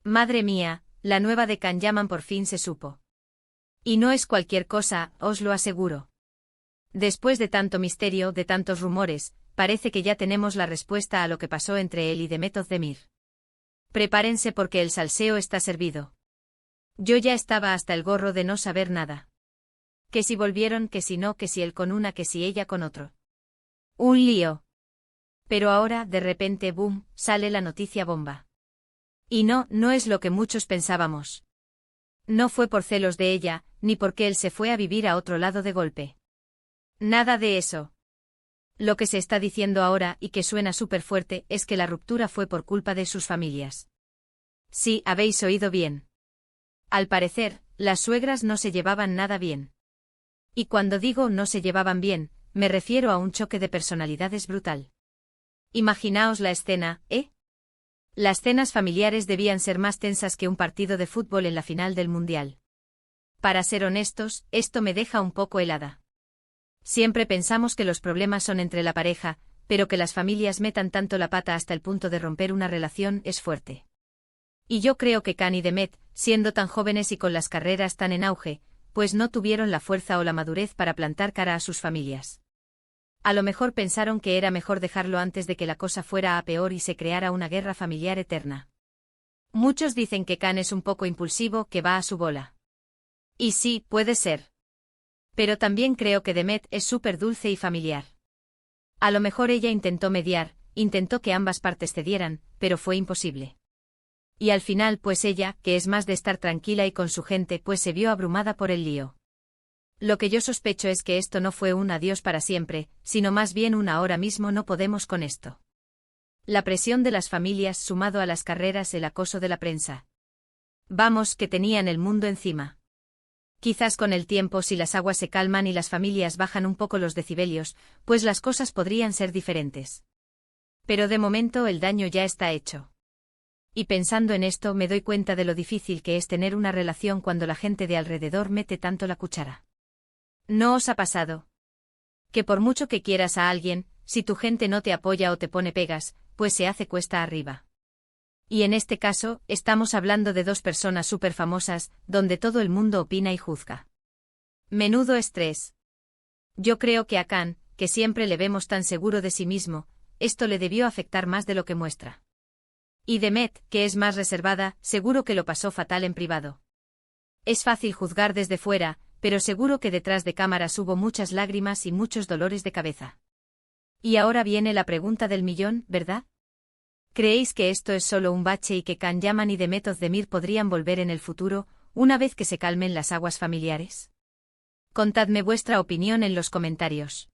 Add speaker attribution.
Speaker 1: Madre mía, la nueva de Can Yaman por fin se supo. Y no es cualquier cosa, os lo aseguro. Después de tanto misterio, de tantos rumores, parece que ya tenemos la respuesta a lo que pasó entre él y Demet Özdemir. Prepárense porque el salseo está servido. Yo ya estaba hasta el gorro de no saber nada. Que si volvieron, que si no, que si él con una, que si ella con otro. Un lío. Pero ahora, de repente, boom, sale la noticia bomba. Y no es lo que muchos pensábamos. No fue por celos de ella, ni porque él se fue a vivir a otro lado de golpe. Nada de eso. Lo que se está diciendo ahora, y que suena súper fuerte, es que la ruptura fue por culpa de sus familias. Sí, habéis oído bien. Al parecer, las suegras no se llevaban nada bien. Y cuando digo no se llevaban bien, me refiero a un choque de personalidades brutal. Imaginaos la escena, ¿eh? Las cenas familiares debían ser más tensas que un partido de fútbol en la final del Mundial. Para ser honestos, esto me deja un poco helada. Siempre pensamos que los problemas son entre la pareja, pero que las familias metan tanto la pata hasta el punto de romper una relación es fuerte. Y yo creo que Can y Demet, siendo tan jóvenes y con las carreras tan en auge, pues no tuvieron la fuerza o la madurez para plantar cara a sus familias. A lo mejor pensaron que era mejor dejarlo antes de que la cosa fuera a peor y se creara una guerra familiar eterna. Muchos dicen que Can es un poco impulsivo, que va a su bola. Y sí, puede ser. Pero también creo que Demet es súper dulce y familiar. A lo mejor ella intentó mediar, intentó que ambas partes cedieran, pero fue imposible. Y al final pues ella, que es más de estar tranquila y con su gente, pues se vio abrumada por el lío. Lo que yo sospecho es que esto no fue un adiós para siempre, sino más bien un ahora mismo no podemos con esto. La presión de las familias sumado a las carreras, el acoso de la prensa. Vamos, que tenían el mundo encima. Quizás con el tiempo, si las aguas se calman y las familias bajan un poco los decibelios, pues las cosas podrían ser diferentes. Pero de momento el daño ya está hecho. Y pensando en esto me doy cuenta de lo difícil que es tener una relación cuando la gente de alrededor mete tanto la cuchara. ¿No os ha pasado? Que por mucho que quieras a alguien, si tu gente no te apoya o te pone pegas, pues se hace cuesta arriba. Y en este caso, estamos hablando de dos personas súper famosas, donde todo el mundo opina y juzga. Menudo estrés. Yo creo que a Can, que siempre le vemos tan seguro de sí mismo, esto le debió afectar más de lo que muestra. Y Demet, que es más reservada, seguro que lo pasó fatal en privado. Es fácil juzgar desde fuera, pero seguro que detrás de cámaras hubo muchas lágrimas y muchos dolores de cabeza. Y ahora viene la pregunta del millón, ¿verdad? ¿Creéis que esto es solo un bache y que Can Yaman y Demet Özdemir podrían volver en el futuro, una vez que se calmen las aguas familiares? Contadme vuestra opinión en los comentarios.